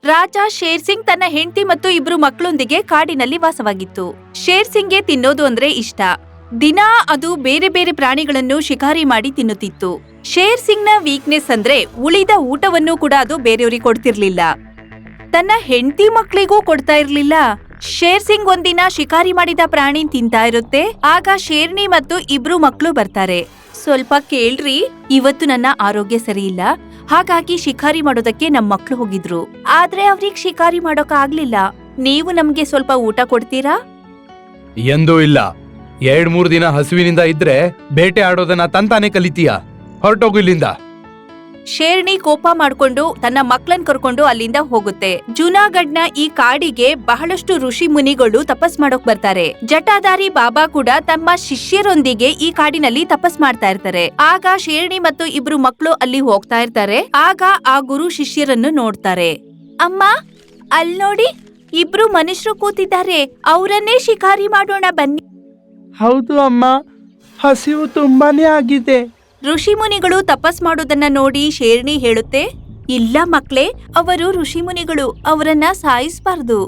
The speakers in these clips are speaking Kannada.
ರಾಜ ಶೇರ್ ಸಿಂಗ್ ತನ್ನ ಹೆಂಡತಿ ಮತ್ತು ಇಬ್ರು ಮಕ್ಕಳೊಂದಿಗೆ ಕಾಡಿನಲ್ಲಿ ವಾಸವಾಗಿತ್ತು. ಶೇರ್ ಸಿಂಗ್ಗೆ ತಿನ್ನೋದು ಅಂದ್ರೆ ಇಷ್ಟ. ದಿನಾ ಅದು ಬೇರೆ ಬೇರೆ ಪ್ರಾಣಿಗಳನ್ನು ಶಿಕಾರಿ ಮಾಡಿ ತಿನ್ನುತ್ತಿತ್ತು. ಶೇರ್ ಸಿಂಗ್ ನ ವೀಕ್ನೆಸ್ ಅಂದ್ರೆ ಉಳಿದ ಊಟವನ್ನು ಕೂಡ ಅದು ಬೇರೆಯವರಿಗೆ ಕೊಡ್ತಿರ್ಲಿಲ್ಲ. ತನ್ನ ಹೆಂಡತಿ ಮಕ್ಕಳಿಗೂ ಕೊಡ್ತಾ ಇರ್ಲಿಲ್ಲ. ಶೇರ್ ಸಿಂಗ್ ಒಂದಿನ ಶಿಕಾರಿ ಮಾಡಿದ ಪ್ರಾಣಿ ತಿಂತಾ ಇರುತ್ತೆ. ಆಗ ಶೇರ್ನಿ ಮತ್ತು ಇಬ್ರು ಮಕ್ಕಳು ಬರ್ತಾರೆ. ಸ್ವಲ್ಪ ಕೇಳ್ರಿ, ಇವತ್ತು ನನ್ನ ಆರೋಗ್ಯ ಸರಿ ಇಲ್ಲ, ಹಾಗಾಗಿ ಶಿಕಾರಿ ಮಾಡೋದಕ್ಕೆ ನಮ್ ಮಕ್ಳು ಹೋಗಿದ್ರು. ಆದ್ರೆ ಅವ್ರಿಗೆ ಶಿಕಾರಿ ಮಾಡೋಕ್ ಆಗ್ಲಿಲ್ಲ. ನೀವು ನಮ್ಗೆ ಸ್ವಲ್ಪ ಊಟ ಕೊಡ್ತೀರಾ? ಎಂದೂ ಇಲ್ಲ. 2-3 ದಿನ ಹಸುವಿನಿಂದ ಇದ್ರೆ ಬೇಟೆ ಆಡೋದನ್ನ ತಂತಾನೆ ಕಲಿತೀಯ. ಹೊರಟೋಗು ಇಲ್ಲಿಂದ. ಶೇರ್ನಿ ಕೋಪ ಮಾಡ್ಕೊಂಡು ತನ್ನ ಮಕ್ಳನ್ ಕರ್ಕೊಂಡು ಅಲ್ಲಿಂದ ಹೋಗುತ್ತೆ. ಜುನಾಗಢ್ನ ಈ ಕಾಡಿಗೆ ಬಹಳಷ್ಟು ಋಷಿ ಮುನಿಗಳು ತಪಸ್ ಮಾಡೋಕ್ ಬರ್ತಾರೆ. ಜಟಾಧಾರಿ ಬಾಬಾ ಕೂಡ ತಮ್ಮ ಶಿಷ್ಯರೊಂದಿಗೆ ಈ ಕಾಡಿನಲ್ಲಿ ತಪಸ್ ಮಾಡ್ತಾ ಇರ್ತಾರೆ. ಆಗ ಶೇರ್ನಿ ಮತ್ತು ಇಬ್ರು ಮಕ್ಳು ಅಲ್ಲಿ ಹೋಗ್ತಾ ಇರ್ತಾರೆ. ಆಗ ಆ ಗುರು ಶಿಷ್ಯರನ್ನು ನೋಡ್ತಾರೆ. ಅಮ್ಮ, ಅಲ್ ನೋಡಿ, ಇಬ್ರು ಮನುಷ್ಯರು ಕೂತಿದ್ದಾರೆ. ಅವರನ್ನೇ ಶಿಕಾರಿ ಮಾಡೋಣ ಬನ್ನಿ. ಹೌದು ಅಮ್ಮ, ಹಸಿವು ತುಂಬಾನೇ ಆಗಿದೆ. ಋಷಿ ಮುನಿಗಳು ತಪಸ್ ಮಾಡೋದನ್ನ ನೋಡಿ ಶೇರ್ನಿ ಹೇಳುತ್ತೆ, ಇಲ್ಲ ಮಕ್ಳೇ, ಅವರು ಋಷಿ ಮುನಿಗಳು, ಅವರನ್ನ ಸಾಯಿಸಬಾರ್ದು.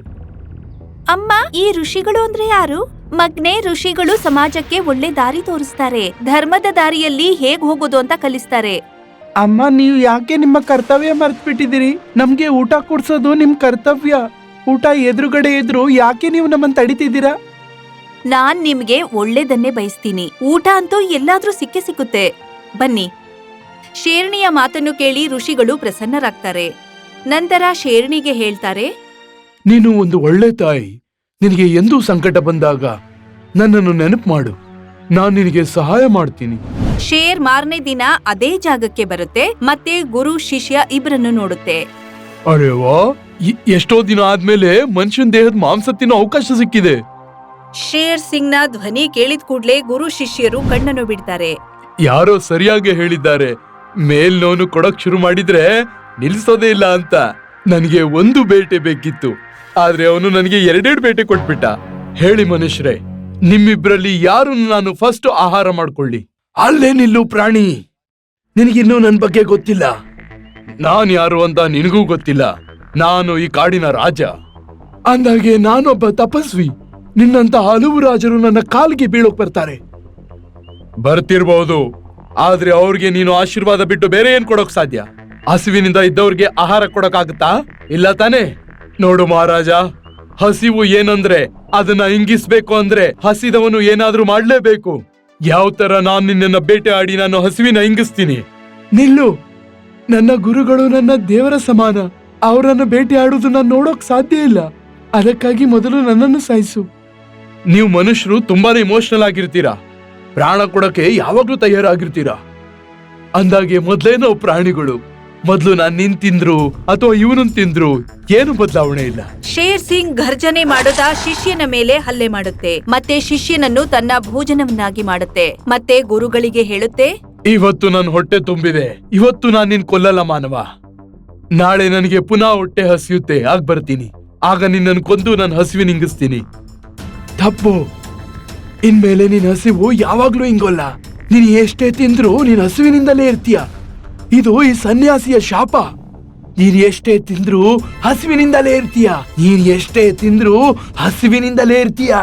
ಅಮ್ಮ, ಈ ಋಷಿಗಳು ಅಂದ್ರೆ ಯಾರು? ಮಗ್ನೆ, ಋಷಿಗಳು ಸಮಾಜಕ್ಕೆ ಒಳ್ಳೆ ದಾರಿ ತೋರಿಸ್ತಾರೆ. ಧರ್ಮದ ದಾರಿಯಲ್ಲಿ ಹೇಗ್ ಹೋಗೋದು ಅಂತ ಕಲಿಸ್ತಾರೆ. ಅಮ್ಮ, ನೀವು ಯಾಕೆ ನಿಮ್ಮ ಕರ್ತವ್ಯ ಮರ್ತ್ಬಿಟ್ಟಿದ್ದೀರಿ? ನಮ್ಗೆ ಊಟ ಕೊಡ್ಸೋದು ನಿಮ್ ಕರ್ತವ್ಯ. ಊಟ ಎದುರುಗಡೆ ಇದ್ರು ಯಾಕೆ ನೀವು ನಮ್ಮನ್ನ ತಡಿತಿದ್ದೀರಾ? ನಾನ್ ನಿಮ್ಗೆ ಒಳ್ಳೇದನ್ನೇ ಬಯಸ್ತೀನಿ. ಊಟ ಅಂತೂ ಎಲ್ಲಾದ್ರೂ ಸಿಕ್ಕುತ್ತೆ. ಬನ್ನಿ. ಶೇರ್ಣಿಯ ಮಾತನ್ನು ಕೇಳಿ ಋಷಿಗಳು ಪ್ರಸನ್ನರಾಗ್ತಾರೆ. ನಂತರ ಶೇರ್ಣಿಗೆ ಹೇಳ್ತಾರೆ, ನೀನು ಒಂದು ಒಳ್ಳೆ ತಾಯಿ. ನಿನಗೆ ಎಂದೂ ಸಂಕಟ ಬಂದಾಗ ನನ್ನನ್ನು ನೆನಪು ಮಾಡು, ನಾನ್ ನಿನಗೆ ಸಹಾಯ ಮಾಡ್ತೀನಿ. ಶೇರ್ ಮಾರನೇ ದಿನ ಅದೇ ಜಾಗಕ್ಕೆ ಬರುತ್ತೆ. ಮತ್ತೆ ಗುರು ಶಿಷ್ಯ ಇಬ್ರನ್ನು ನೋಡುತ್ತೆ. ಅರೆ ವಾ, ಎಷ್ಟೋ ದಿನ ಆದ್ಮೇಲೆ ಮನುಷ್ಯನ್ ದೇಹದ ಮಾಂಸ ತಿನ್ನೋ ಅವಕಾಶ ಸಿಕ್ಕಿದೆ. ಶೇರ್ ಸಿಂಗ್ ನ ಧ್ವನಿ ಕೇಳಿದ ಕೂಡ್ಲೆ ಗುರು ಶಿಷ್ಯರು ಕಣ್ಣನ್ನು ಬಿಡ್ತಾರೆ. ಯಾರೋ ಸರಿಯಾಗಿ ಹೇಳಿದ್ದಾರೆ, ಮೇಲ್ನೋನು ಕೊಡಕ್ ಶುರು ಮಾಡಿದ್ರೆ ನಿಲ್ಸೋದೇ ಇಲ್ಲ ಅಂತ. ನನಗೆ ಒಂದು ಬೇಟೆ ಬೇಕಿತ್ತು, ಆದ್ರೆ ಅವನು ನನಗೆ 2 ಬೇಟೆ ಕೊಟ್ಬಿಟ್ಟ. ಹೇಳಿ ಮನುಷ್ಯರೇ, ನಿಮ್ಮಿಬ್ರಲ್ಲಿ ಯಾರು ನಾನು ಫಸ್ಟ್ ಆಹಾರ ಮಾಡ್ಕೊಳ್ಳಿ? ಅಲ್ಲೇ ನಿಲ್ಲು ಪ್ರಾಣಿ, ನಿನಗಿನ್ನೂ ನನ್ ಬಗ್ಗೆ ಗೊತ್ತಿಲ್ಲ. ನಾನ್ ಯಾರು ಅಂತ ನಿನಗೂ ಗೊತ್ತಿಲ್ಲ. ನಾನು ಈ ಕಾಡಿನ ರಾಜ. ಅಂದಾಗೆ ನಾನೊಬ್ಬ ತಪಸ್ವಿ. ನಿನ್ನಂತ ಹಲವು ರಾಜರು ನನ್ನ ಕಾಲಿಗೆ ಬೀಳೋಕ್ ಬರ್ತಾರೆ. ಬರ್ತಿರ್ಬಹುದು, ಆದ್ರೆ ಅವ್ರಿಗೆ ನೀನು ಆಶೀರ್ವಾದ ಬಿಟ್ಟು ಬೇರೆ ಏನ್ ಕೊಡೋಕ್ ಸಾಧ್ಯ? ಹಸಿವಿನಿಂದ ಇದ್ದವ್ರಿಗೆ ಆಹಾರ ಕೊಡಕ್ಕಾಗತ್ತಾ? ಇಲ್ಲ ತಾನೆ? ನೋಡು ಮಹಾರಾಜ, ಹಸಿವು ಏನಂದ್ರೆ ಅದನ್ನ ಇಂಗಿಸ್ಬೇಕು ಅಂದ್ರೆ ಹಸಿದವನು ಏನಾದ್ರೂ ಮಾಡ್ಲೇಬೇಕು. ಯಾವ ತರ ನಾನ್ ನಿನ್ನ ಬೇಟೆ ಆಡಿ ನಾನು ಹಸಿವಿನ ಇಂಗಿಸ್ತೀನಿ? ನಿಲ್ಲು. ನನ್ನ ಗುರುಗಳು ನನ್ನ ದೇವರ ಸಮಾನ. ಅವರನ್ನು ಬೇಟೆ ಆಡುವುದು ನಾನು ನೋಡೋಕ್ ಸಾಧ್ಯ ಇಲ್ಲ. ಅದಕ್ಕಾಗಿ ಮೊದಲು ನನ್ನನ್ನು ಸಾಯಿಸು. ನೀವು ಮನುಷ್ಯರು ತುಂಬಾನೇ ಇಮೋಷನಲ್ ಆಗಿರ್ತೀರಾ. ಪ್ರಾಣ ಕೊಡಕ್ಕೆ ಯಾವಾಗ್ಲೂ ತಯಾರಾಗಿರ್ತೀರಾ. ಅಂದಾಗೆ ಮೊದ್ಲೇ ನಾವು ಪ್ರಾಣಿಗಳು. ಮೊದ್ಲು ನಾನ್ ನಿನ್ ತಿಂದ್ರು ಅಥವಾ ಇವನನ್ ತಿಂದ್ರು ಏನು ಬದಲಾವಣೆ ಇಲ್ಲ. ಶೇರ್ ಸಿಂಗ್ ಗರ್ಜನೆ ಮಾಡೋದ ಶಿಷ್ಯನ ಮೇಲೆ ಹಲ್ಲೆ ಮಾಡುತ್ತೆ. ಮತ್ತೆ ಶಿಷ್ಯನನ್ನು ತನ್ನ ಭೋಜನವನ್ನಾಗಿ ಮಾಡುತ್ತೆ. ಮತ್ತೆ ಗುರುಗಳಿಗೆ ಹೇಳುತ್ತೆ, ಇವತ್ತು ನನ್ ಹೊಟ್ಟೆ ತುಂಬಿದೆ. ಇವತ್ತು ನಾನ್ ನಿನ್ ಕೊಲ್ಲಲ್ಲ ಮಾನವ. ನಾಳೆ ನನಗೆ ಪುನಃ ಹೊಟ್ಟೆ ಹಸಿಯುತ್ತೆ, ಆಗ ಬರ್ತೀನಿ. ಆಗ ನಿನ್ನನ್ನು ಕೊಂದು ನನ್ನ ಹಸಿವಿನ ಇಂಗಿಸ್ತೀನಿ. ತಪ್ಪು. ಇನ್ಮೇಲೆ ನಿನ್ ಹಸಿವು ಯಾವಾಗ್ಲೂ ಹಿಂಗೋಲ್ಲ. ನೀನ್ ಎಷ್ಟೇ ತಿಂದ್ರು ನೀನ್ ಹಸಿವಿನಿಂದಲೇ ಇರ್ತೀಯ. ಇದು ಈ ಸನ್ಯಾಸಿಯ ಶಾಪ. ನೀನ್ ಎಷ್ಟೇ ತಿಂದ್ರು ಹಸಿವಿನಿಂದಲೇ ಇರ್ತೀಯ. ನೀನ್ ಎಷ್ಟೇ ತಿಂದ್ರು ಹಸಿವಿನಿಂದಲೇ ಇರ್ತೀಯ.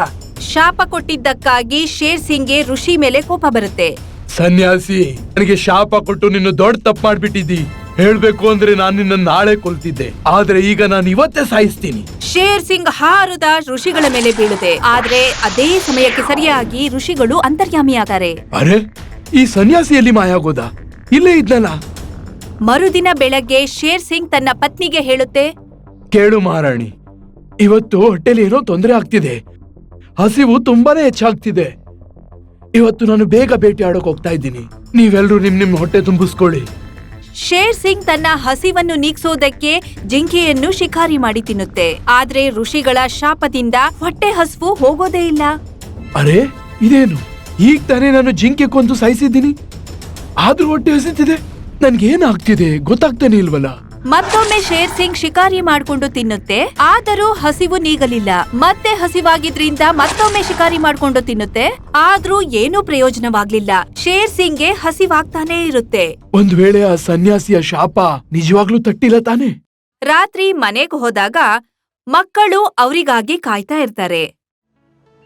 ಶಾಪ ಕೊಟ್ಟಿದ್ದಕ್ಕಾಗಿ ಶೇರ್ ಸಿಂಗ್ಗೆ ಋಷಿ ಮೇಲೆ ಕೋಪ ಬರುತ್ತೆ. ಸನ್ಯಾಸಿ, ನನಗೆ ಶಾಪ ಕೊಟ್ಟು ನಿನ್ನ ದೊಡ್ಡ ತಪ್ಪು ಮಾಡ್ಬಿಟ್ಟಿದ್ದಿ. ಹೇಳ್ಬೇಕು ಅಂದ್ರೆ ನಾನು ನಿನ್ನ ನಾಳೆ ಕೊಲ್ತಿದ್ದೆ, ಆದ್ರೆ ಈಗ ನಾನು ಇವತ್ತೇ ಸಾಯಿಸ್ತೀನಿ. ಶೇರ್ ಸಿಂಗ್ ಹಾರದ ಋಷಿಗಳ ಮೇಲೆ ಬೀಳುತ್ತೆ. ಆದ್ರೆ ಅದೇ ಸಮಯಕ್ಕೆ ಸರಿಯಾಗಿ ಋಷಿಗಳು ಅಂತರ್ಯಾಮಿಯಾಗ್ತಾರೆ. ಅರೆ, ಈ ಸನ್ಯಾಸಿಯಲ್ಲಿ ಮಾಯಾಗೋದ? ಇಲ್ಲೇ ಇದ್ನಲ್ಲ. ಮರುದಿನ ಬೆಳಗ್ಗೆ ಶೇರ್ ಸಿಂಗ್ ತನ್ನ ಪತ್ನಿಗೆ ಹೇಳುತ್ತೆ, ಕೇಳು ಮಹಾರಾಣಿ, ಇವತ್ತು ಹೊಟ್ಟೆಲಿ ಏನೋ ತೊಂದರೆ ಆಗ್ತಿದೆ. ಹಸಿವು ತುಂಬಾನೇ ಹೆಚ್ಚಾಗ್ತಿದೆ. ಇವತ್ತು ನಾನು ಬೇಗ ಭೇಟಿ ಆಡೋಕ್ ಹೋಗ್ತಾ ಇದ್ದೀನಿ. ನೀವೆಲ್ರೂ ನಿಮ್ ಹೊಟ್ಟೆ ತುಂಬಿಸ್ಕೊಳ್ಳಿ. ಶೇರ್ ಸಿಂಗ್ ತನ್ನ ಹಸಿವನ್ನು ನೀಗ್ಸೋದಕ್ಕೆ ಜಿಂಕೆಯನ್ನು ಶಿಕಾರಿ ಮಾಡಿ ತಿನ್ನುತ್ತೆ. ಆದ್ರೆ ಋಷಿಗಳ ಶಾಪದಿಂದ ಹೊಟ್ಟೆ ಹಸಿವು ಹೋಗೋದೇ ಇಲ್ಲ. ಅರೆ, ಇದೇನು? ಈಗ ತಾನೇ ನಾನು ಜಿಂಕೆ ಕೊಂದು ಸಾಯಿಸಿದ್ದೀನಿ, ಆದ್ರೂ ಹೊಟ್ಟೆ ಹಸಿತಿದೆ. ನನ್ಗೇನಾಗ್ತಿದೆ ಗೊತ್ತಾಗ್ತಾನೆ ಇಲ್ವಲ್ಲ. ಮತ್ತೊಮ್ಮೆ ಶೇರ್ ಸಿಂಗ್ ಶಿಕಾರಿ ಮಾಡ್ಕೊಂಡು ತಿನ್ನುತ್ತೆ. ಆದರೂ ಹಸಿವು ನೀಗಲಿಲ್ಲ. ಮತ್ತೆ ಹಸಿವಾಗಿದ್ರಿಂದ ಮತ್ತೊಮ್ಮೆ ಶಿಕಾರಿ ಮಾಡ್ಕೊಂಡು ತಿನ್ನುತ್ತೆ. ಆದ್ರೂ ಏನೂ ಪ್ರಯೋಜನವಾಗ್ಲಿಲ್ಲ. ಶೇರ್ ಸಿಂಗ್ಗೆ ಹಸಿವಾಗ್ತಾನೇ ಇರುತ್ತೆ. ಒಂದ್ ವೇಳೆ ಆ ಸನ್ಯಾಸಿಯ ಶಾಪ ನಿಜವಾಗ್ಲೂ ತಟ್ಟಿಲ್ಲ ತಾನೆ? ರಾತ್ರಿ ಮನೆಗೆ ಹೋದಾಗ ಮಕ್ಕಳು ಅವರಿಗಾಗಿ ಕಾಯ್ತಾ ಇರ್ತಾರೆ.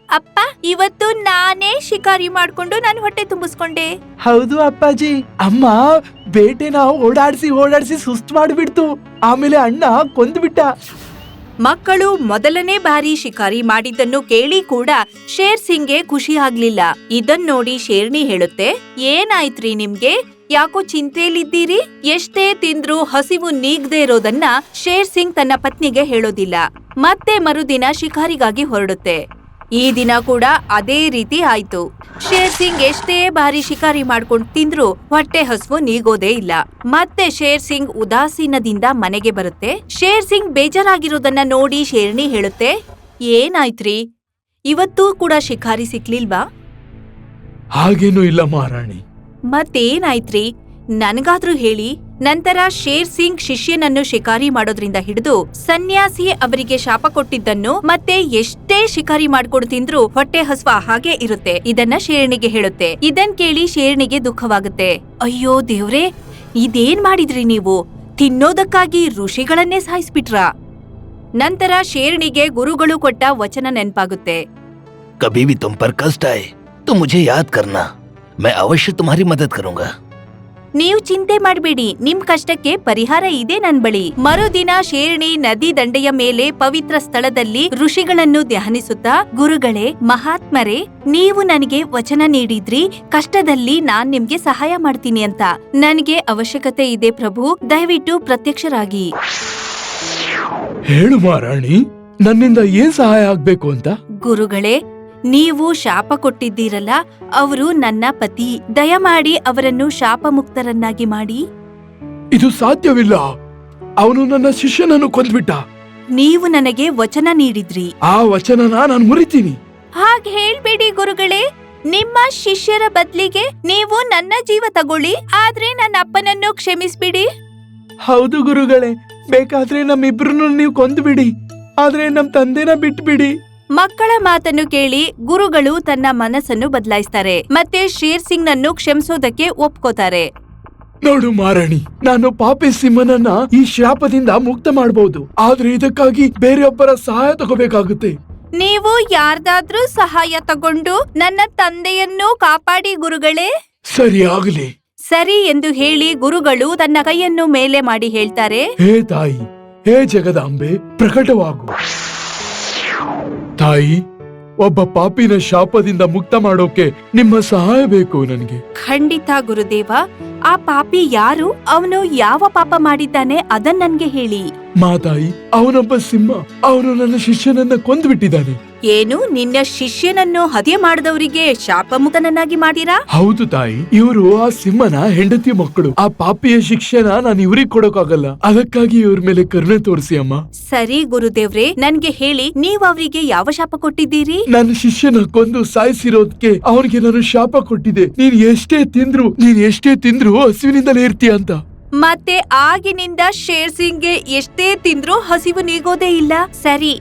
ಅಪ್ಪ, ಇವತ್ತು ನಾನೇ ಶಿಕಾರಿ ಮಾಡ್ಕೊಂಡು ನಾನು ಹೊಟ್ಟೆ ತುಂಬಿಸ್ಕೊಂಡೆ. ಹೌದು ಅಪ್ಪಾಜಿ, ಅಮ್ಮ ಬೇಟೆನ ಓಡಾಡ್ಸಿ ಸುಸ್ತು ಮಾಡ್ಬಿಡ್ತು. ಆಮೇಲೆ ಅಣ್ಣ ಕೊಂದ್ಬಿಟ್ಟ. ಮಕ್ಕಳು ಮೊದಲನೇ ಬಾರಿ ಶಿಕಾರಿ ಮಾಡಿದ್ದನ್ನು ಕೇಳಿ ಕೂಡ ಶೇರ್ ಸಿಂಗ್ಗೆ ಖುಷಿ ಆಗ್ಲಿಲ್ಲ. ಇದನ್ ನೋಡಿ ಶೇರ್ಣಿ ಹೇಳುತ್ತೆ, ಏನಾಯ್ತ್ರಿ ನಿಮ್ಗೆ? ಯಾಕೋ ಚಿಂತೆಯಲ್ಲಿದ್ದೀರಿ? ಎಷ್ಟೇ ತಿಂದ್ರೂ ಹಸಿವು ನೀಗದೆ ಇರೋದನ್ನ ಶೇರ್ ಸಿಂಗ್ ತನ್ನ ಪತ್ನಿಗೆ ಹೇಳೋದಿಲ್ಲ. ಮತ್ತೆ ಮರುದಿನ ಶಿಕಾರಿಗಾಗಿ ಹೊರಡುತ್ತೆ. ಈ ದಿನ ಕೂಡ ಅದೇ ರೀತಿ ಆಯ್ತು. ಶೇರ್ ಸಿಂಗ್ ಎಷ್ಟೇ ಬಾರಿ ಶಿಕಾರಿ ಮಾಡ್ಕೊಂಡು ತಿಂದ್ರು ಹೊಟ್ಟೆ ಹಸುವು ನೀಗೋದೇ ಇಲ್ಲ. ಮತ್ತೆ ಶೇರ್ ಸಿಂಗ್ ಉದಾಸೀನದಿಂದ ಮನೆಗೆ ಬರುತ್ತೆ. ಶೇರ್ ಸಿಂಗ್ ಬೇಜಾರಾಗಿರೋದನ್ನ ನೋಡಿ ಶೇರ್ಣಿ ಹೇಳುತ್ತೆ, ಏನಾಯ್ತ್ರಿ? ಇವತ್ತೂ ಕೂಡ ಶಿಕಾರಿ ಸಿಕ್ಲಿಲ್ವಾ? ಹಾಗೇನೂ ಇಲ್ಲ ಮಹಾರಾಣಿ. ಮತ್ತೇನಾಯ್ತ್ರಿ? ನನ್ಗಾದ್ರೂ ಹೇಳಿ. ನಂತರ ಶೇರ್ ಸಿಂಗ್ ಶಿಷ್ಯನನ್ನು ಶಿಕಾರಿ ಮಾಡೋದ್ರಿಂದ ಹಿಡಿದು ಸನ್ಯಾಸಿ ಅವರಿಗೆ ಶಾಪ ಕೊಟ್ಟಿದ್ದನ್ನು ಮತ್ತೆ ಎಷ್ಟೇ ಶಿಕಾರಿ ಮಾಡ್ಕೊಂಡು ತಿಂದ್ರು ಹೊಟ್ಟೆ ಹಸ್ವ ಹಾಗೆ ಇರುತ್ತೆ ಇದನ್ನ ಶೇರ್ಣಿಗೆ ಹೇಳುತ್ತೆ. ಇದನ್ ಕೇಳಿ ಶೇರ್ಣಿಗೆ ದುಃಖವಾಗುತ್ತೆ. ಅಯ್ಯೋ ದೇವ್ರೇ, ಇದೇನ್ ಮಾಡಿದ್ರಿ ನೀವು? ತಿನ್ನೋದಕ್ಕಾಗಿ ಋಷಿಗಳನ್ನೇ ಸಾಯಿಸ್ಬಿಟ್ರಾ? ನಂತರ ಶೇರ್ಣಿಗೆ ಗುರುಗಳು ಕೊಟ್ಟ ವಚನ ನೆನ್ಪಾಗುತ್ತೆ. कभी भी तुम पर कष्ट आए तो मुझे याद करना, मैं अवश्य तुम्हारी मदद करूंगा. ನೀವು ಚಿಂತೆ ಮಾಡಬೇಡಿ, ನಿಮ್ ಕಷ್ಟಕ್ಕೆ ಪರಿಹಾರ ಇದೆ ನನ್ ಬಳಿ. ಮರುದಿನ ಶೇರ್ಣಿ ನದಿ ದಂಡೆಯ ಮೇಲೆ ಪವಿತ್ರ ಸ್ಥಳದಲ್ಲಿ ಋಷಿಗಳನ್ನು ಧ್ಯಾನಿಸುತ್ತಾ, ಗುರುಗಳೇ, ಮಹಾತ್ಮರೇ, ನೀವು ನನಗೆ ವಚನ ನೀಡಿದ್ರಿ, ಕಷ್ಟದಲ್ಲಿ ನಾನ್ ನಿಮ್ಗೆ ಸಹಾಯ ಮಾಡ್ತೀನಿ ಅಂತ. ನನಗೆ ಅವಶ್ಯಕತೆ ಇದೆ ಪ್ರಭು, ದಯವಿಟ್ಟು ಪ್ರತ್ಯಕ್ಷರಾಗಿ. ಹೇಳು ಮಹಾರಾಣಿ, ನನ್ನಿಂದ ಏನ್ ಸಹಾಯ ಆಗ್ಬೇಕು ಅಂತ? ಗುರುಗಳೇ, ನೀವು ಶಾಪ ಕೊಟ್ಟಿದ್ದೀರಲ್ಲ, ಅವರು ನನ್ನ ಪತಿ. ದಯಮಾಡಿ ಅವರನ್ನು ಶಾಪ ಮುಕ್ತರನ್ನಾಗಿ ಮಾಡಿ. ಇದು ಸಾಧ್ಯವಿಲ್ಲ. ಅವನು ನನ್ನ ಶಿಷ್ಯನನ್ನು ಕೊಂದ್ಬಿಟ್ಟ. ನೀವು ನನಗೆ ವಚನ ನೀಡಿದ್ರಿ. ಆ ವಚನನ ನಾನು ಮುರಿತೀನಿ. ಹಾಗೆ ಹೇಳ್ಬೇಡಿ ಗುರುಗಳೇ. ನಿಮ್ಮ ಶಿಷ್ಯರ ಬದ್ಲಿಗೆ ನೀವು ನನ್ನ ಜೀವ ತಗೊಳ್ಳಿ, ಆದ್ರೆ ನನ್ನ ಅಪ್ಪನನ್ನು ಕ್ಷಮಿಸ್ಬಿಡಿ. ಹೌದು ಗುರುಗಳೇ, ಬೇಕಾದ್ರೆ ನಮ್ಮಿಬ್ರನ್ನು ನೀವು ಕೊಂದ್ಬಿಡಿ, ಆದ್ರೆ ನಮ್ ತಂದೆನ ಬಿಟ್ಬಿಡಿ. ಮಕ್ಕಳ ಮಾತನ್ನು ಕೇಳಿ ಗುರುಗಳು ತನ್ನ ಮನಸ್ಸನ್ನು ಬದಲಾಯಿಸ್ತಾರೆ ಮತ್ತೆ ಶೇರ್ ಸಿಂಗ್ ನನ್ನು ಕ್ಷಮಿಸೋದಕ್ಕೆ ಒಪ್ಕೋತಾರೆ. ನೋಡು ಮಹಾರಾಣಿ, ನಾನು ಪಾಪಿ ಸಿಂಹನನ್ನ ಈ ಶಾಪದಿಂದ ಮುಕ್ತ ಮಾಡಬಹುದು, ಆದ್ರೆ ಇದಕ್ಕಾಗಿ ಬೇರೆಯೊಬ್ಬರ ಸಹಾಯ ತಗೋಬೇಕಾಗುತ್ತೆ. ನೀವು ಯಾರ್ದಾದ್ರೂ ಸಹಾಯ ತಗೊಂಡು ನನ್ನ ತಂದೆಯನ್ನು ಕಾಪಾಡಿ ಗುರುಗಳೇ. ಸರಿ ಆಗಲಿ. ಸರಿ ಎಂದು ಹೇಳಿ ಗುರುಗಳು ತನ್ನ ಕೈಯನ್ನು ಮೇಲೆ ಮಾಡಿ ಹೇಳ್ತಾರೆ, ಹೇ ತಾಯಿ, ಹೇ ಜಗದಾಂಬೆ, ಪ್ರಕಟವಾಗು. ತಾಯಿ, ಒಬ್ಬ ಪಾಪಿನ ಶಾಪದಿಂದ ಮುಕ್ತ ಮಾಡೋಕೆ ನಿಮ್ಮ ಸಹಾಯ ಬೇಕು ನನಗೆ. ಖಂಡಿತ ಗುರುದೇವ. ಆ ಪಾಪಿ ಯಾರು? ಅವನು ಯಾವ ಪಾಪ ಮಾಡಿದ್ದಾನೆ ಅದನ್ ನನ್ಗೆ ಹೇಳಿ. ಮಾತಾಯಿ, ಅವನೊಬ್ಬ ಸಿಂಹ. ಅವನು ನನ್ನ ಶಿಷ್ಯನನ್ನ ಕೊಂದ್ಬಿಟ್ಟಿದ್ದಾನೆ. ಏನು, ನಿನ್ನ ಶಿಷ್ಯನನ್ನು ಹತ್ಯೆ ಮಾಡಿದವರಿಗೆ ಶಾಪ ಮುಕ್ತನನ್ನಾಗಿ ಮಾಡಿರಾ? ಹೌದು ತಾಯಿ, ಇವರು ಆ ಸಿಂಹನ ಹೆಂಡತಿ ಮಕ್ಕಳು. ಆ ಪಾಪಿಯ ಶಿಕ್ಷಣ ನಾನು ಇವ್ರಿಗೆ ಕೊಡೋಕಾಗಲ್ಲ, ಅದಕ್ಕಾಗಿ ಇವ್ರ ಮೇಲೆ ಕರುಣೆ ತೋರಿಸಿ ಅಮ್ಮ. ಸರಿ ಗುರುದೇವ್ರೆ, ನನ್ಗೆ ಹೇಳಿ, ನೀವ್ ಅವರಿಗೆ ಯಾವ ಶಾಪ ಕೊಟ್ಟಿದ್ದೀರಿ? ನನ್ನ ಶಿಷ್ಯನ ಕೊಂದು ಸಾಯಿಸಿರೋದಕ್ಕೆ ಅವನಿಗೆ ನಾನು ಶಾಪ ಕೊಟ್ಟಿದ್ದೆ. ನೀನ್ ಎಷ್ಟೇ ತಿಂದ್ರು ಹಸಿವಿನಿಂದಲೇ ಇರ್ತೀಯ ಅಂತ. ಮತ್ತೆ ಆಗಿನಿಂದ ಶೇರ್ ಸಿಂಗ್ಗೆ ಎಷ್ಟೇ ತಿಂದ್ರೂ ಹಸಿವು ನೀಗೋದೇ ಇಲ್ಲ. ಸರಿ,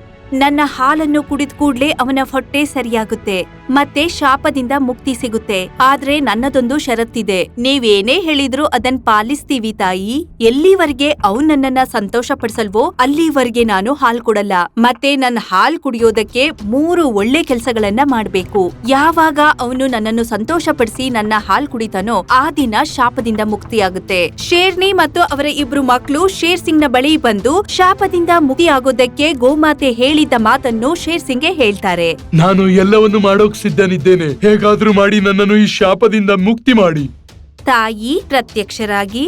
ನನ್ನ ಹಾಲನ್ನು ಕುಡಿದ ಕೂಡ್ಲೆ ಅವನ ಹೊಟ್ಟೆ ಸರಿಯಾಗುತ್ತೆ ಮತ್ತೆ ಶಾಪದಿಂದ ಮುಕ್ತಿ ಸಿಗುತ್ತೆ. ಆದ್ರೆ ನನ್ನದೊಂದು ಷರತ್ತಿದೆ. ನೀವೇನೇ ಹೇಳಿದ್ರು ಅದನ್ ಪಾಲಿಸ್ತೀವಿ ತಾಯಿ. ಎಲ್ಲಿವರೆಗೆ ಅವ್ನ್ ನನ್ನನ್ನ ಸಂತೋಷ ಪಡಿಸಲ್ವೋ ಅಲ್ಲಿವರೆಗೆ ನಾನು ಹಾಲ್ ಕೊಡಲ್ಲ. ಮತ್ತೆ ನನ್ನ ಹಾಲ್ ಕುಡಿಯೋದಕ್ಕೆ 3 ಒಳ್ಳೆ ಕೆಲ್ಸಗಳನ್ನ ಮಾಡ್ಬೇಕು. ಯಾವಾಗ ಅವನು ನನ್ನನ್ನು ಸಂತೋಷ ಪಡಿಸಿ ನನ್ನ ಹಾಲ್ ಕುಡಿತಾನೋ ಆ ದಿನ ಶಾಪದಿಂದ ಮುಕ್ತಿಯಾಗುತ್ತೆ. ಶೇರ್ನಿ ಮತ್ತು ಅವರ 2 ಮಕ್ಕಳು ಶೇರ್ ಸಿಂಗ್ ನ ಬಳಿ ಬಂದು ಶಾಪದಿಂದ ಮುಕ್ತಿಯಾಗೋದಕ್ಕೆ ಗೋಮಾತೆ ಹೇಳಿದ ಮಾತನ್ನು ಶೇರ್ ಸಿಂಗ್ಗೆ ಹೇಳ್ತಾರೆ. ನಾನು ಎಲ್ಲವನ್ನು ಮಾಡೋಕ್ ಸಿದ್ಧನಿದ್ದೇನೆ. ಹೇಗಾದ್ರೂ ಮಾಡಿ ನನ್ನನ್ನು ಈ ಶಾಪದಿಂದ ಮುಕ್ತಿ ಮಾಡಿ. ತಾಯಿ ಪ್ರತ್ಯಕ್ಷರಾಗಿ,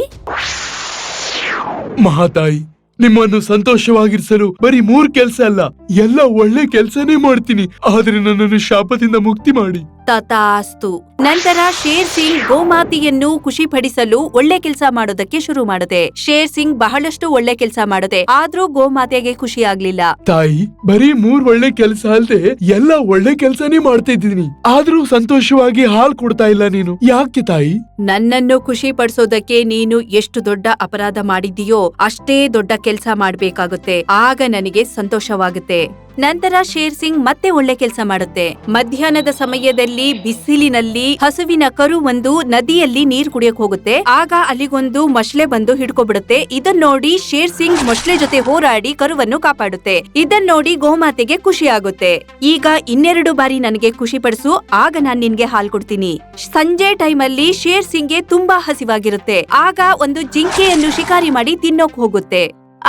ಮಹಾತಾಯಿ, ನಿಮ್ಮನ್ನು ಸಂತೋಷವಾಗಿರಿಸಲು ಬರೀ 3 ಕೆಲ್ಸ ಅಲ್ಲ, ಎಲ್ಲ ಒಳ್ಳೆ ಕೆಲ್ಸನೇ ಮಾಡ್ತೀನಿ, ಆದ್ರೆ ನನ್ನನ್ನು ಶಾಪದಿಂದ ಮುಕ್ತಿ ಮಾಡಿ. ತಥಾಸ್ತು. ನಂತರ ಶೇರ್ ಸಿಂಗ್ ಗೋಮಾತೆಯನ್ನು ಖುಷಿ ಪಡಿಸಲು ಒಳ್ಳೆ ಕೆಲಸ ಮಾಡೋದಕ್ಕೆ ಶುರು ಮಾಡುತ್ತೆ. ಶೇರ್ ಸಿಂಗ್ ಬಹಳಷ್ಟು ಒಳ್ಳೆ ಕೆಲಸ ಮಾಡುತ್ತೆ, ಆದ್ರೂ ಗೋಮಾತೆಗೆ ಖುಷಿ ಆಗ್ಲಿಲ್ಲ. ತಾಯಿ, ಬರೀ 3 ಒಳ್ಳೆ ಕೆಲ್ಸ ಅಲ್ದೆ ಎಲ್ಲ ಒಳ್ಳೆ ಕೆಲ್ಸನೇ ಮಾಡ್ತಾ ಇದ್ದೀನಿ, ಆದ್ರೂ ಸಂತೋಷವಾಗಿ ಹಾಲ್ ಕೊಡ್ತಾ ಇಲ್ಲ ನೀನು. ಯಾಕೆ ತಾಯಿ? ನನ್ನನ್ನು ಖುಷಿ ಪಡಿಸೋದಕ್ಕೆ ನೀನು ಎಷ್ಟು ದೊಡ್ಡ ಅಪರಾಧ ಮಾಡಿದೀಯೋ ಅಷ್ಟೇ ದೊಡ್ಡ ಕೆಲಸ ಮಾಡ್ಬೇಕಾಗುತ್ತೆ, ಆಗ ನನಗೆ ಸಂತೋಷವಾಗುತ್ತೆ. ನಂತರ ಶೇರ್ ಸಿಂಗ್ ಮತ್ತೆ ಒಳ್ಳೆ ಕೆಲಸ ಮಾಡುತ್ತೆ. ಮಧ್ಯಾಹ್ನದ ಸಮಯದಲ್ಲಿ ಬಿಸಿಲಿನಲ್ಲಿ ಹಸುವಿನ ಕರು ಒಂದು ನದಿಯಲ್ಲಿ ನೀರ್ ಕುಡಿಯಕ್ ಹೋಗುತ್ತೆ. ಆಗ ಅಲ್ಲಿಗೊಂದು ಮೊಸಳೆ ಬಂದು ಹಿಡ್ಕೊಬಿಡುತ್ತೆ. ಇದನ್ ನೋಡಿ ಶೇರ್ ಸಿಂಗ್ ಮೊಸಳೆ ಜೊತೆ ಹೋರಾಡಿ ಕರುವನ್ನು ಕಾಪಾಡುತ್ತೆ. ಇದನ್ ನೋಡಿ ಗೋಮಾತೆಗೆ ಖುಷಿ ಆಗುತ್ತೆ. ಈಗ ಇನ್ನೆರಡು ಬಾರಿ ನನಗೆ ಖುಷಿ ಪಡಿಸು, ಆಗ ನಾನ್ ನಿನ್ಗೆ ಹಾಲ್ ಕೊಡ್ತೀನಿ. ಸಂಜೆ ಟೈಮ್ ಅಲ್ಲಿ ಶೇರ್ ಸಿಂಗ್ಗೆ ತುಂಬಾ ಹಸಿವಾಗಿರುತ್ತೆ. ಆಗ ಒಂದು ಜಿಂಕೆಯನ್ನು ಶಿಕಾರಿ ಮಾಡಿ ತಿನ್ನೋಕ್ ಹೋಗುತ್ತೆ.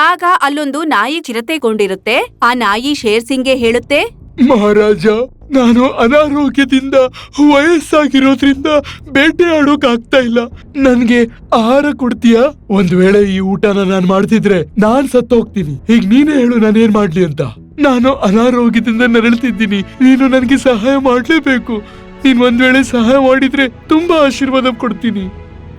ಆಗ ಅಲ್ಲೊಂದು ನಾಯಿ ಚಿರತೆಗೊಂಡಿರುತ್ತೆ. ಆ ನಾಯಿ ಶೇರ್ ಸಿಂಗ್ಗೆ ಹೇಳುತ್ತೆ, ಮಹಾರಾಜ, ನಾನು ಅನಾರೋಗ್ಯದಿಂದ ವಯಸ್ಸಾಗಿರೋದ್ರಿಂದ ಬೇಟೆ ಆಡೋಕ್ ಆಗ್ತಾ ಇಲ್ಲ. ನನ್ಗೆ ಆಹಾರ ಕೊಡ್ತೀಯಾ? ಒಂದ್ ವೇಳೆ ಈ ಊಟನ ನಾನ್ ಮಾಡ್ತಿದ್ರೆ ನಾನ್ ಸತ್ತೋಗ್ತೀನಿ. ಈಗ ನೀನೇ ಹೇಳು ನಾನೇನ್ ಮಾಡ್ಲಿ ಅಂತ. ನಾನು ಅನಾರೋಗ್ಯದಿಂದ ನರಳ್ತಿದ್ದೀನಿ. ನೀನು ನನ್ಗೆ ಸಹಾಯ ಮಾಡ್ಲೇಬೇಕು. ನೀನ್ ಒಂದ್ ವೇಳೆ ಸಹಾಯ ಮಾಡಿದ್ರೆ ತುಂಬಾ ಆಶೀರ್ವಾದ ಕೊಡ್ತೀನಿ.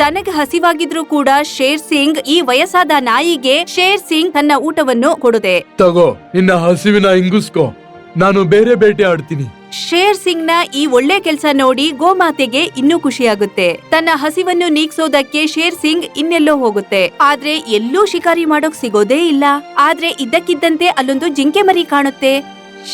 ತನಗೆ ಹಸಿವಾಗಿದ್ರು ಕೂಡ ಶೇರ್ ಸಿಂಗ್ ಈ ವಯಸ್ಸಾದ ನಾಯಿಗೆ ಶೇರ್ ಸಿಂಗ್ ತನ್ನ ಊಟವನ್ನು ಕೊಡುತ್ತೆ. ತಗೋ, ನಿನ್ನ ಹಸಿವಿನ ಹಿಂಗುಸ್ಕೋ, ನಾನು ಬೇರೆ ಬೇಟೆ ಆಡ್ತೀನಿ. ಶೇರ್ ಸಿಂಗ್ ನ ಈ ಒಳ್ಳೆ ಕೆಲಸ ನೋಡಿ ಗೋಮಾತೆಗೆ ಇನ್ನೂ ಖುಷಿಯಾಗುತ್ತೆ. ತನ್ನ ಹಸಿವನ್ನು ನೀಗ್ಸೋದಕ್ಕೆ ಶೇರ್ ಸಿಂಗ್ ಇನ್ನೆಲ್ಲೋ ಹೋಗುತ್ತೆ. ಆದ್ರೆ ಎಲ್ಲೂ ಶಿಕಾರಿ ಮಾಡೋಕ್ ಸಿಗೋದೇ ಇಲ್ಲ. ಆದ್ರೆ ಇದ್ದಕ್ಕಿದ್ದಂತೆ ಅಲ್ಲೊಂದು ಜಿಂಕೆ ಮರಿ ಕಾಣುತ್ತೆ.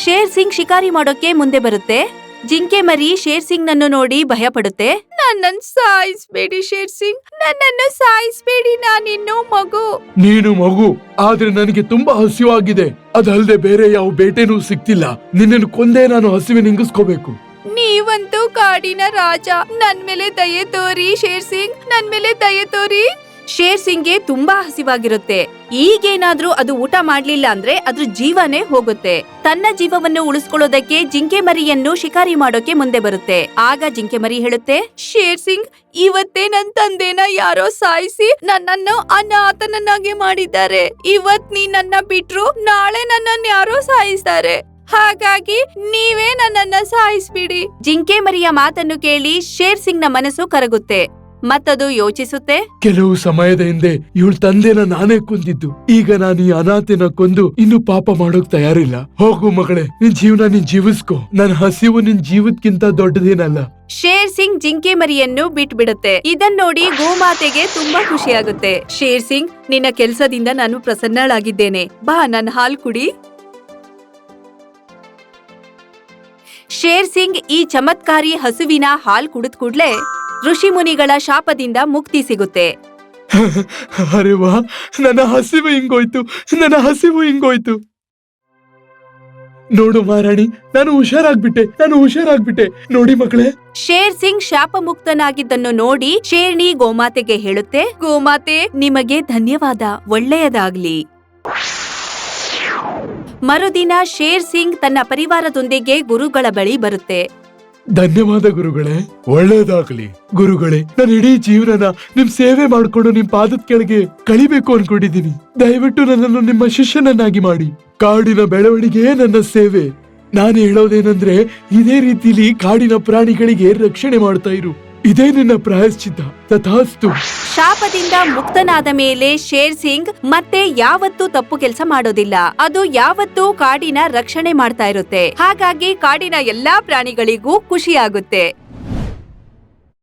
ಶೇರ್ ಸಿಂಗ್ ಶಿಕಾರಿ ಮಾಡೋಕೆ ಮುಂದೆ ಬರುತ್ತೆ. ಜಿಂಕೆ ಮರಿ ಶೇರ್ ಸಿಂಗ್ ನನ್ನು ನೋಡಿ ಭಯ ಪಡುತ್ತೆ. ನನ್ನನ್ನು ಸಾಯಿಸ್ಬೇಡಿ ಶೇರ್ ಸಿಂಗ್, ನನ್ನನ್ನು ಸಾಯಿಸ್ಬೇಡಿ, ನಾನಿನ್ನೂ ಮಗು. ನೀನು ಮಗು, ಆದ್ರೆ ನನಗೆ ತುಂಬಾ ಹಸಿವಾಗಿದೆ. ಅದಲ್ದೆ ಬೇರೆ ಯಾವ ಬೇಟೆನೂ ಸಿಕ್ತಿಲ್ಲ. ನಿನ್ನನ್ನು ಕೊಂದೇ ನಾನು ಹಸಿವಿನ ಹಿಂಗಿಸ್ಕೋಬೇಕು. ನೀವಂತೂ ಕಾಡಿನ ರಾಜ, ನನ್ ಮೇಲೆ ದಯೆ ತೋರಿ ಶೇರ್ ಸಿಂಗ್, ನನ್ ಮೇಲೆ ದಯೆ ತೋರಿ. ಶೇರ್ ಸಿಂಗ್ಗೆ ತುಂಬಾ ಹಸಿವಾಗಿರುತ್ತೆ. ಈಗೇನಾದ್ರೂ ಅದು ಊಟ ಮಾಡ್ಲಿಲ್ಲ ಅಂದ್ರೆ ಅದ್ರ ಜೀವನೇ ಹೋಗುತ್ತೆ. ತನ್ನ ಜೀವವನ್ನು ಉಳಿಸ್ಕೊಳ್ಳೋದಕ್ಕೆ ಜಿಂಕೆ ಮರಿಯನ್ನು ಶಿಕಾರಿ ಮಾಡೋಕೆ ಮುಂದೆ ಬರುತ್ತೆ. ಆಗ ಜಿಂಕೆ ಮರಿ ಹೇಳುತ್ತೆ, ಶೇರ್ ಸಿಂಗ್, ಇವತ್ತೇ ನನ್ ತಂದೆನ ಯಾರೋ ಸಾಯಿಸಿ ನನ್ನನ್ನು ಅನಾಥನನ್ನಾಗಿ ಮಾಡಿದ್ದಾರೆ. ಇವತ್ ನೀ ನನ್ನ ಬಿಟ್ರು ನಾಳೆ ನನ್ನನ್ನು ಯಾರೋ ಸಾಯಿಸ್ತಾರೆ. ಹಾಗಾಗಿ ನೀವೇ ನನ್ನನ್ನ ಸಾಯಿಸ್ಬಿಡಿ. ಜಿಂಕೆ ಮರಿಯ ಮಾತನ್ನು ಕೇಳಿ ಶೇರ್ ಸಿಂಗ್ ನ ಮನಸ್ಸು ಕರಗುತ್ತೆ. ಮತ್ತದು ಯೋಚಿಸುತ್ತೆ, ಕೆಲವು ಸಮಯದ ಹಿಂದೆ ಇವಳ ತಂದೆನ ನಾನೇ ಕೊಂದಿದ್ದು. ಈಗ ನಾನು ಈ ಅನಾಥೆನ ಕೊಂದು ಇನ್ನು ಪಾಪ ಮಾಡೋಕ್ ತಯಾರಿಲ್ಲ. ಹೋಗು ಮಗಳೇ, ನಿನ್ ಜೀವನ ನೀನ್ ಜೀವಿಸ್ಕೋ. ನನ್ನ ಹಸಿವು ನಿನ್ ಜೀವಕ್ಕಿಂತ ದೊಡ್ಡದೇನಲ್ಲ. ಶೇರ್ ಸಿಂಗ್ ಜಿಂಕೆ ಮರಿಯನ್ನು ಬಿಟ್ಬಿಡುತ್ತೆ. ಇದನ್ ನೋಡಿ ಗೋಮಾತೆಗೆ ತುಂಬಾ ಖುಷಿಯಾಗುತ್ತೆ. ಶೇರ್ ಸಿಂಗ್, ನಿನ್ನ ಕೆಲ್ಸದಿಂದ ನಾನು ಪ್ರಸನ್ನಳಾಗಿದ್ದೇನೆ. ಬಾ, ನನ್ನ ಹಾಲ್ ಕುಡಿ. ಶೇರ್ ಸಿಂಗ್ ಈ ಚಮತ್ಕಾರಿ ಹಸುವಿನ ಹಾಲ್ ಕುಡಿದ್ ಕೂಡ್ಲೆ ಋಷಿ ಮುನಿಗಳ ಶಾಪದಿಂದ ಮುಕ್ತಿ ಸಿಗುತ್ತೆ. ಅರೆ ವಾ, ನನ್ನ ಹಸಿವು ಹಿಂಗೋಯ್ತು. ನೋಡು ಮಹಾರಾಣಿ, ನಾನು ಹುಷಾರಾಗ್ಬಿಟ್ಟೆ. ನೋಡಿ ಮಗಳೇ. ಶೇರ್ ಸಿಂಗ್ ಶಾಪ ಮುಕ್ತನಾಗಿದ್ದನ್ನು ನೋಡಿ ಶೇರ್ಣಿ ಗೋಮಾತೆಗೆ ಹೇಳುತ್ತೆ, ಗೋಮಾತೆ, ನಿಮಗೆ ಧನ್ಯವಾದ, ಒಳ್ಳೆಯದಾಗ್ಲಿ. ಮರುದಿನ ಶೇರ್ ಸಿಂಗ್ ತನ್ನ ಪರಿವಾರದೊಂದಿಗೆ ಗುರುಗಳ ಬಳಿ ಬರುತ್ತೆ. ಧನ್ಯವಾದ ಗುರುಗಳೇ, ಒಳ್ಳೇದಾಗ್ಲಿ. ಗುರುಗಳೇ, ನಾನು ಇಡೀ ಜೀವನನ ನಿಮ್ ಸೇವೆ ಮಾಡ್ಕೊಂಡು ನಿಮ್ ಪಾದದ ಕೆಳಗೆ ಕಳಿಬೇಕು ಅನ್ಕೊಂಡಿದ್ದೀನಿ. ದಯವಿಟ್ಟು ನನ್ನನ್ನು ನಿಮ್ಮ ಶಿಷ್ಯನನ್ನಾಗಿ ಮಾಡಿ. ಕಾಡಿನ ಬೆಳವಣಿಗೆ ನನ್ನ ಸೇವೆ. ನಾನು ಹೇಳೋದೇನಂದ್ರೆ, ಇದೇ ರೀತಿಲಿ ಕಾಡಿನ ಪ್ರಾಣಿಗಳಿಗೆ ರಕ್ಷಣೆ ಮಾಡ್ತಾ ಇರು. ಇದೇ ನಿನ್ನ ಪ್ರಾಯಶ್ಚಿತ್ತ. ತಥಾಸ್ತು. ಶಾಪದಿಂದ ಮುಕ್ತನಾದ ಮೇಲೆ ಶೇರ್ ಸಿಂಗ್ ಮತ್ತೆ ಯಾವತ್ತೂ ತಪ್ಪು ಕೆಲಸ ಮಾಡೋದಿಲ್ಲ. ಅದು ಯಾವತ್ತೂ ಕಾಡಿನ ರಕ್ಷಣೆ ಮಾಡ್ತಾ ಇರುತ್ತೆ. ಹಾಗಾಗಿ ಕಾಡಿನ ಎಲ್ಲಾ ಪ್ರಾಣಿಗಳಿಗೂ ಖುಷಿಯಾಗುತ್ತೆ.